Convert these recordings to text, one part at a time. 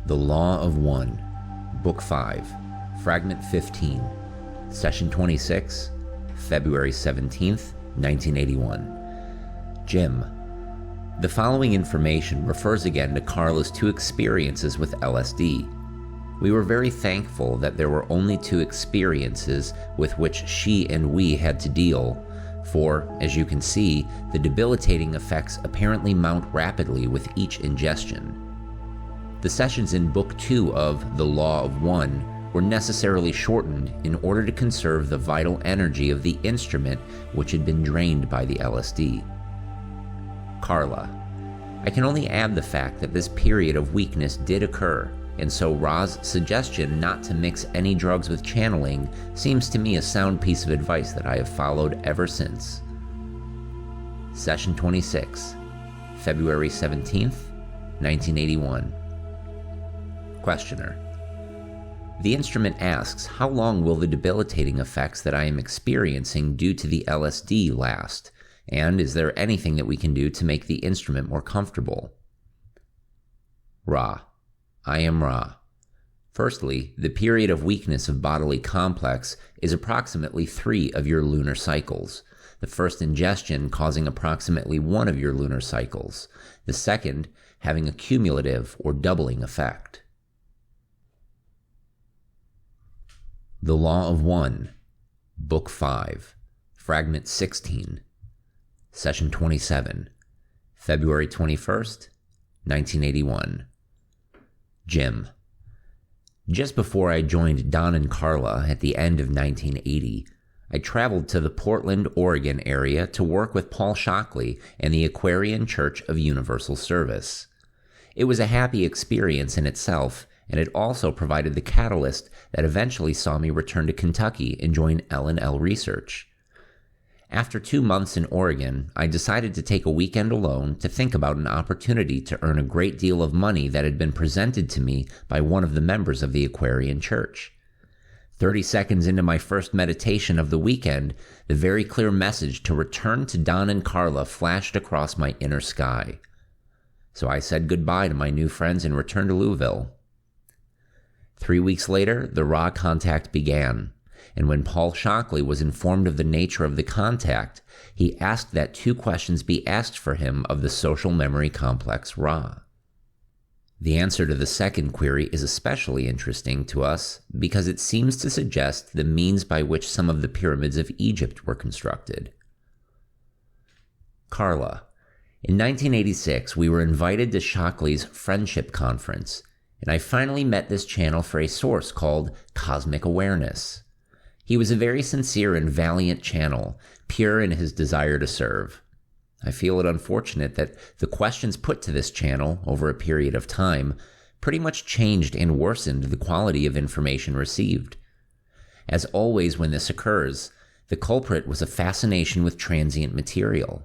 The Law of One, Book 5, Fragment 15, Session 26, February 17th, 1981. Jim. The following information refers again to Carla's two experiences with LSD. We were very thankful that there were only two experiences with which she and we had to deal, for, as you can see, the debilitating effects apparently mount rapidly with each ingestion. The sessions in Book 2 of The Law of One were necessarily shortened in order to conserve the vital energy of the instrument which had been drained by the LSD. Carla. I can only add the fact that this period of weakness did occur, and so Ra's suggestion not to mix any drugs with channeling seems to me a sound piece of advice that I have followed ever since. Session 26, February 17th, 1981. Questioner. The instrument asks, how long will the debilitating effects that I am experiencing due to the LSD last, and is there anything that we can do to make the instrument more comfortable? Ra. I am Ra. Firstly, the period of weakness of bodily complex is approximately 3 of your lunar cycles, the first ingestion causing approximately 1 of your lunar cycles, the second having a cumulative or doubling effect. The Law of One, Book 5, Fragment 16, Session 27, February 21st, 1981. Jim. Just before I joined Don and Carla at the end of 1980, I traveled to the Portland, Oregon area to work with Paul Shockley and the Aquarian Church of Universal Service. It was a happy experience in itself, and it also provided the catalyst that eventually saw me return to Kentucky and join L&L Research. After 2 months in Oregon, I decided to take a weekend alone to think about an opportunity to earn a great deal of money that had been presented to me by one of the members of the Aquarian Church. 30 seconds into my first meditation of the weekend, the very clear message to return to Don and Carla flashed across my inner sky. So I said goodbye to my new friends and returned to Louisville. 3 weeks later, the Ra contact began, and when Paul Shockley was informed of the nature of the contact, he asked that 2 questions be asked for him of the social memory complex Ra. The answer to the second query is especially interesting to us because it seems to suggest the means by which some of the pyramids of Egypt were constructed. Carla. In 1986, we were invited to Shockley's Friendship Conference, and I finally met this channel for a source called Cosmic Awareness. He was a very sincere and valiant channel, pure in his desire to serve. I feel it unfortunate that the questions put to this channel over a period of time pretty much changed and worsened the quality of information received. As always when this occurs, the culprit was a fascination with transient material.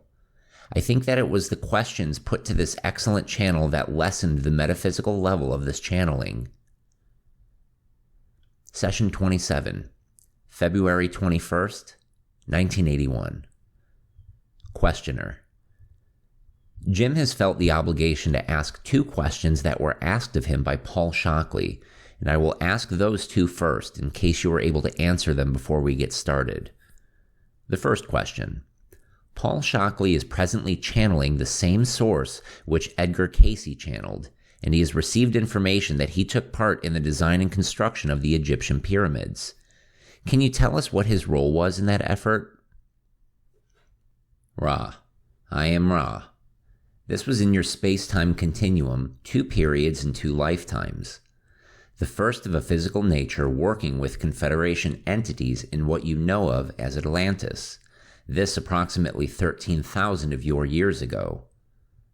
I think that it was the questions put to this excellent channel that lessened the metaphysical level of this channeling. Session 27, February 21st, 1981. Questioner. Jim has felt the obligation to ask 2 questions that were asked of him by Paul Shockley, and I will ask those 2 first in case you are able to answer them before we get started. The first question. Paul Shockley is presently channeling the same source which Edgar Cayce channeled, and he has received information that he took part in the design and construction of the Egyptian pyramids. Can you tell us what his role was in that effort? Ra. I am Ra. This was in your space-time continuum, 2 periods and 2 lifetimes. The first of a physical nature working with Confederation entities in what you know of as Atlantis. This approximately 13,000 of your years ago.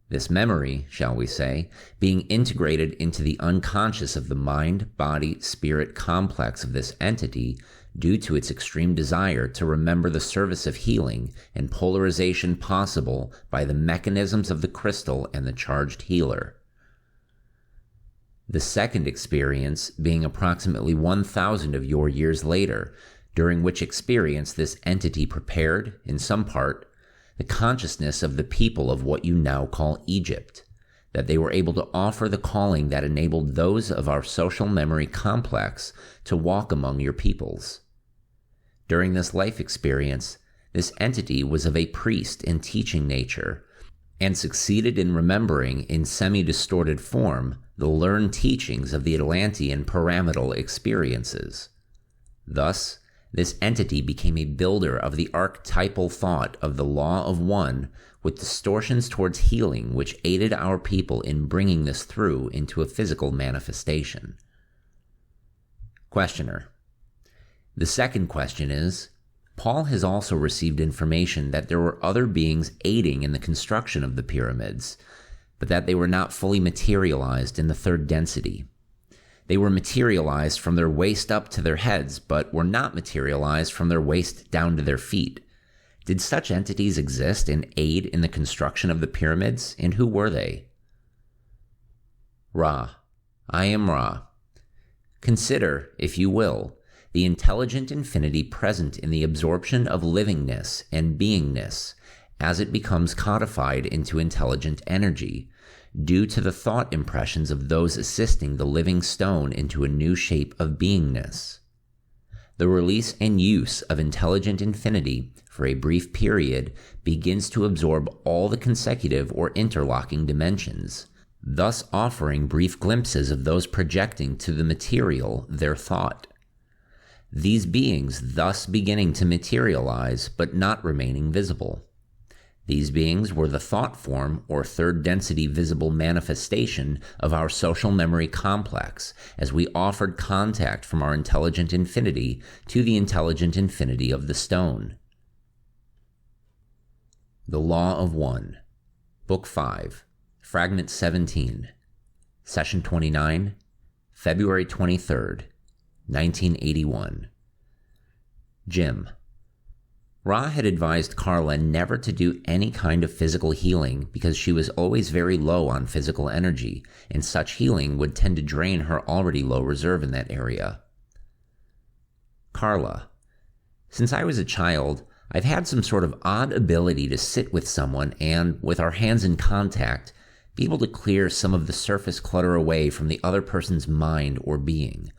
This memory, shall we say, being integrated into the unconscious of the mind-body-spirit complex of this entity due to its extreme desire to remember the service of healing and polarization possible by the mechanisms of the crystal and the charged healer. The second experience being approximately 1,000 of your years later, during which experience this entity prepared, in some part, the consciousness of the people of what you now call Egypt. that they were able to offer the calling that enabled those of our social memory complex to walk among your peoples. During this life experience, this entity was of a priest in teaching nature and succeeded in remembering in semi-distorted form the learned teachings of the Atlantean pyramidal experiences. Thus, this entity became a builder of the archetypal thought of the law of one with distortions towards healing which aided our people in bringing this through into a physical manifestation. Questioner: the second question is, Paul has also received information that there were other beings aiding in the construction of the pyramids, but that they were not fully materialized in the third density. They were materialized from their waist up to their heads, but were not materialized from their waist down to their feet. Did such entities exist and aid in the construction of the pyramids, and who were they? Ra. I am Ra. Consider, if you will, the intelligent infinity present in the absorption of livingness and beingness as it becomes codified into intelligent energy, due to the thought impressions of those assisting the living stone into a new shape of beingness. The release and use of intelligent infinity for a brief period begins to absorb all the consecutive or interlocking dimensions, thus offering brief glimpses of those projecting to the material their thought. These beings thus beginning to materialize but not remaining visible. These beings were the thought form or third density visible manifestation of our social memory complex as we offered contact from our intelligent infinity to the intelligent infinity of the stone. The Law of One, Book 5, Fragment 17, Session 29, February 23rd, 1981. Jim. Ra had advised Carla never to do any kind of physical healing because she was always very low on physical energy, and such healing would tend to drain her already low reserve in that area. Carla. Since I was a child, I've had some sort of odd ability to sit with someone and, with our hands in contact, be able to clear some of the surface clutter away from the other person's mind or being.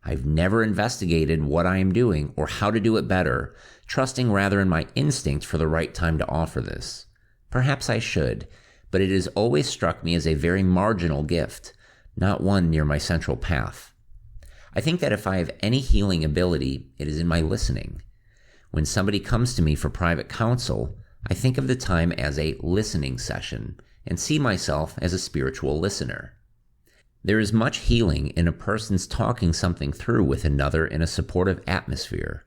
I've never investigated what I am doing or how to do it better, trusting rather in my instinct for the right time to offer this. Perhaps I should, but it has always struck me as a very marginal gift, not one near my central path. I think that if I have any healing ability, it is in my listening. When somebody comes to me for private counsel, I think of the time as a listening session and see myself as a spiritual listener. There is much healing in a person's talking something through with another in a supportive atmosphere.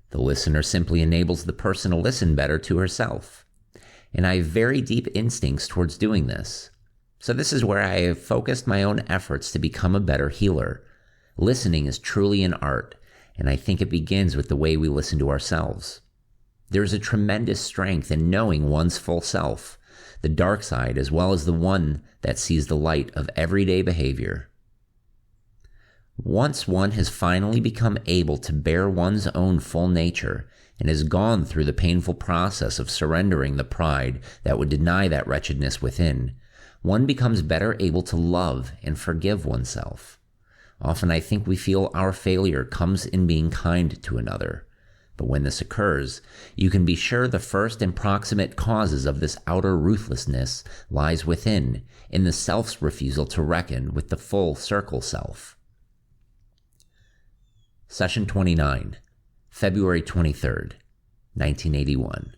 The listener simply enables the person to listen better to herself. And I have very deep instincts towards doing this. So this is where I have focused my own efforts to become a better healer. Listening is truly an art, and I think it begins with the way we listen to ourselves. There is a tremendous strength in knowing one's full self, the dark side as well as the one that sees the light of everyday behavior. Once one has finally become able to bear one's own full nature and has gone through the painful process of surrendering the pride that would deny that wretchedness within, one becomes better able to love and forgive oneself. Often I think we feel our failure comes in being kind to another. But when this occurs, you can be sure the first and proximate causes of this outer ruthlessness lies within, in the self's refusal to reckon with the full circle self. Session 29, February 23rd, 1981.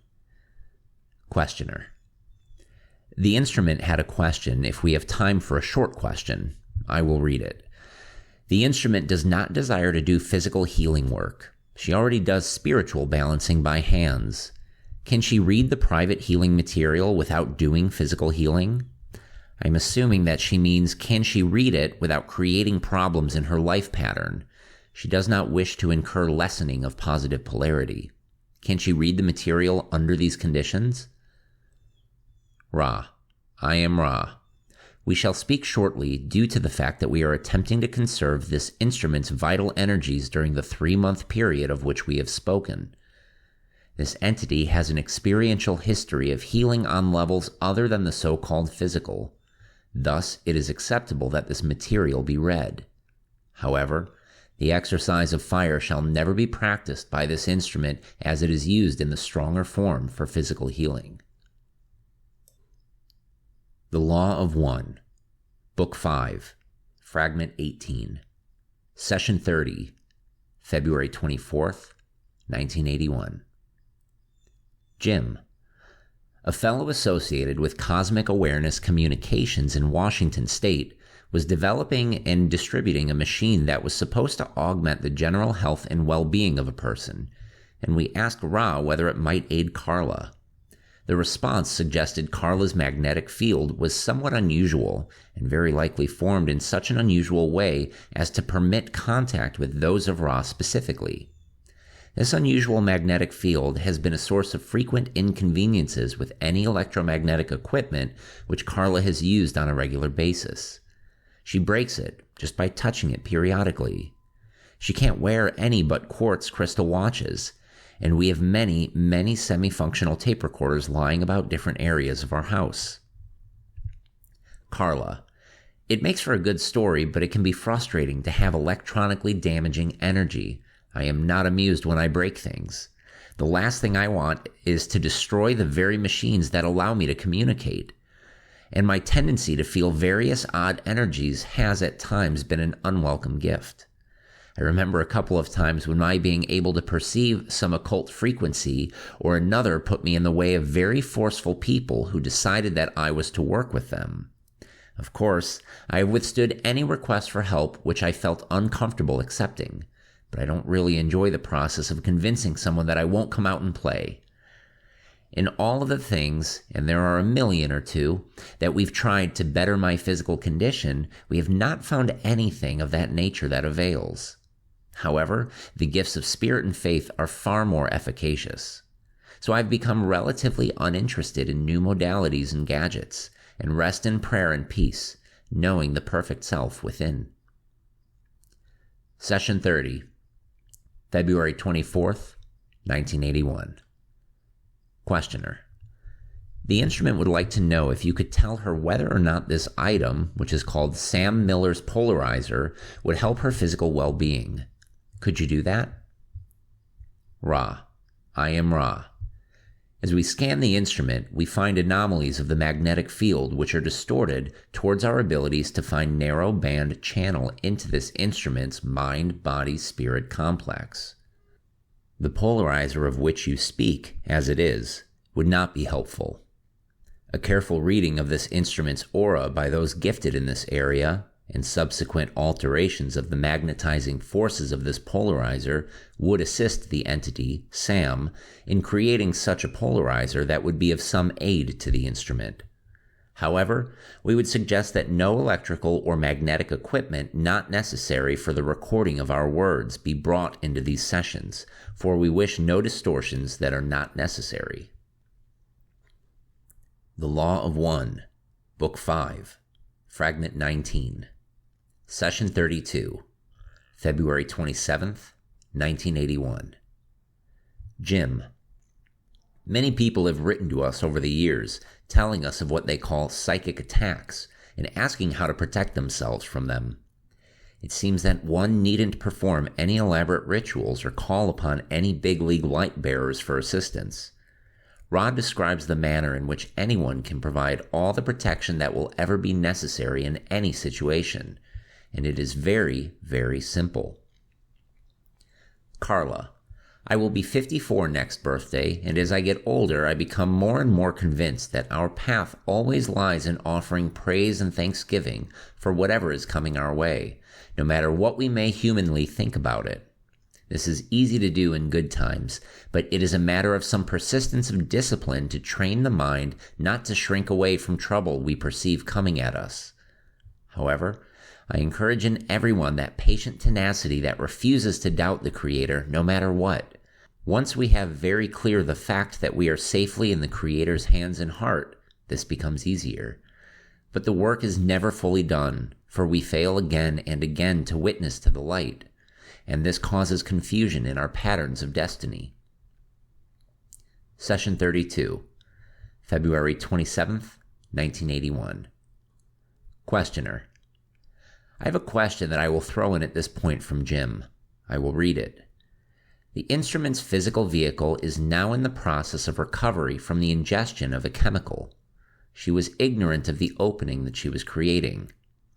Questioner. The instrument had a question. If we have time for a short question, I will read it. The instrument does not desire to do physical healing work. She already does spiritual balancing by hands. Can she read the private healing material without doing physical healing? I'm assuming that she means, can she read it without creating problems in her life pattern? She does not wish to incur lessening of positive polarity. Can she read the material under these conditions? Ra. I am Ra. We shall speak shortly due to the fact that we are attempting to conserve this instrument's vital energies during the 3-month period of which we have spoken. This entity has an experiential history of healing on levels other than the so-called physical. Thus, it is acceptable that this material be read. However, the exercise of fire shall never be practiced by this instrument as it is used in the stronger form for physical healing. The Law of One, Book 5, Fragment 18, Session 30, February 24th, 1981. Jim, a fellow associated with Cosmic Awareness Communications in Washington State, was developing and distributing a machine that was supposed to augment the general health and well-being of a person, and we asked Ra whether it might aid Carla. The response suggested Carla's magnetic field was somewhat unusual and very likely formed in such an unusual way as to permit contact with those of Ra specifically. This unusual magnetic field has been a source of frequent inconveniences with any electromagnetic equipment which Carla has used on a regular basis. She breaks it just by touching it periodically. She can't wear any but quartz crystal watches, and we have many, many semi-functional tape recorders lying about different areas of our house. Carla, it makes for a good story, but it can be frustrating to have electronically damaging energy. I am not amused when I break things. The last thing I want is to destroy the very machines that allow me to communicate. And my tendency to feel various odd energies has at times been an unwelcome gift. I remember a couple of times when my being able to perceive some occult frequency or another put me in the way of very forceful people who decided that I was to work with them. Of course, I have withstood any request for help which I felt uncomfortable accepting, but I don't really enjoy the process of convincing someone that I won't come out and play. In all of the things, and there are a million or two, that we've tried to better my physical condition, we have not found anything of that nature that avails. However, the gifts of spirit and faith are far more efficacious. So I've become relatively uninterested in new modalities and gadgets, and rest in prayer and peace, knowing the perfect self within. Session 30, February 24th, 1981. Questioner. The instrument would like to know if you could tell her whether or not this item, which is called Sam Miller's polarizer, would help her physical well-being. Could you do that? Ra. I am Ra. As we scan the instrument, we find anomalies of the magnetic field which are distorted towards our abilities to find narrow band channel into this instrument's mind-body-spirit complex. The polarizer of which you speak, as it is, would not be helpful. A careful reading of this instrument's aura by those gifted in this area, and subsequent alterations of the magnetizing forces of this polarizer would assist the entity, Sam, in creating such a polarizer that would be of some aid to the instrument. However, we would suggest that no electrical or magnetic equipment not necessary for the recording of our words be brought into these sessions, for we wish no distortions that are not necessary. The Law of One, Book 5, Fragment 19, Session 32, February 27th, 1981. Jim. Many people have written to us over the years, telling us of what they call psychic attacks and asking how to protect themselves from them. It seems that one needn't perform any elaborate rituals or call upon any big league light bearers for assistance. Rod describes the manner in which anyone can provide all the protection that will ever be necessary in any situation, and it is very, very simple. Carla. I will be 54 next birthday, and as I get older, I become more and more convinced that our path always lies in offering praise and thanksgiving for whatever is coming our way, no matter what we may humanly think about it. This is easy to do in good times, but it is a matter of some persistence of discipline to train the mind not to shrink away from trouble we perceive coming at us. However, I encourage in everyone that patient tenacity that refuses to doubt the Creator no matter what. Once we have very clear the fact that we are safely in the Creator's hands and heart, this becomes easier. But the work is never fully done, for we fail again and again to witness to the light, and this causes confusion in our patterns of destiny. Session 32, February 27th, 1981. Questioner: I have a question that I will throw in at this point from Jim. I will read it. The instrument's physical vehicle is now in the process of recovery from the ingestion of a chemical. She was ignorant of the opening that she was creating.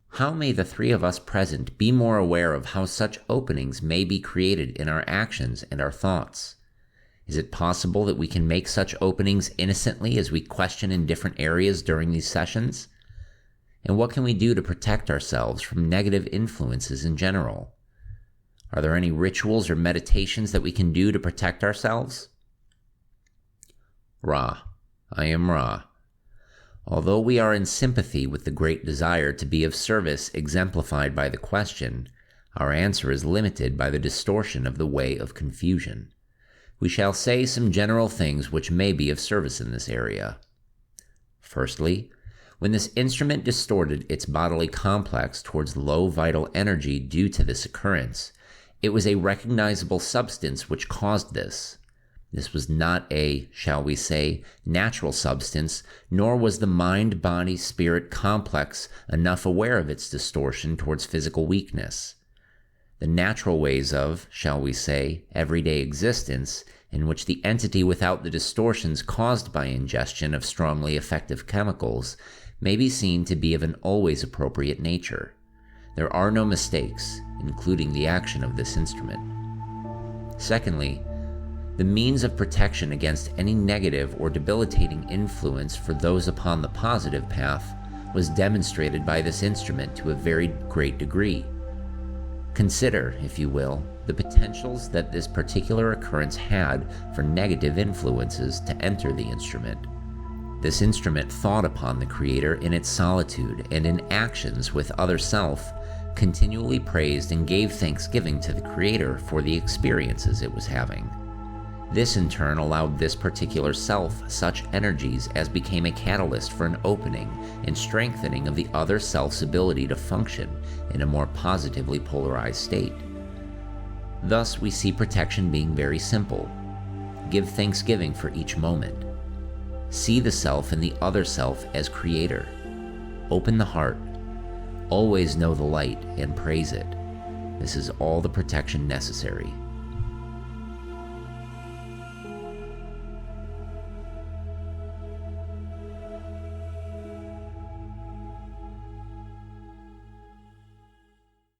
How may the three of us present be more aware of how such openings may be created in our actions and our thoughts? Is it possible that we can make such openings innocently as we question in different areas during these sessions? And what can we do to protect ourselves from negative influences in general? Are there any rituals or meditations that we can do to protect ourselves? Ra: I am Ra. Although we are in sympathy with the great desire to be of service exemplified by the question, our answer is limited by the distortion of the way of confusion. We shall say some general things which may be of service in this area. Firstly, when this instrument distorted its bodily complex towards low vital energy due to this occurrence, it was a recognizable substance which caused this. This was not a, shall we say, natural substance, nor was the mind-body-spirit complex enough aware of its distortion towards physical weakness. The natural ways of, shall we say, everyday existence, in which the entity without the distortions caused by ingestion of strongly effective chemicals may be seen to be of an always appropriate nature. There are no mistakes, including the action of this instrument. Secondly, the means of protection against any negative or debilitating influence for those upon the positive path was demonstrated by this instrument to a very great degree. Consider, if you will, the potentials that this particular occurrence had for negative influences to enter the instrument. This instrument thought upon the Creator in its solitude and in actions with other self, continually praised and gave thanksgiving to the Creator for the experiences it was having. This in turn allowed this particular self such energies as became a catalyst for an opening and strengthening of the other self's ability to function in a more positively polarized state. Thus we see protection being very simple. Give thanksgiving for each moment. See the self and the other self as Creator. Open the heart. Always know the light and praise it. This is all the protection necessary.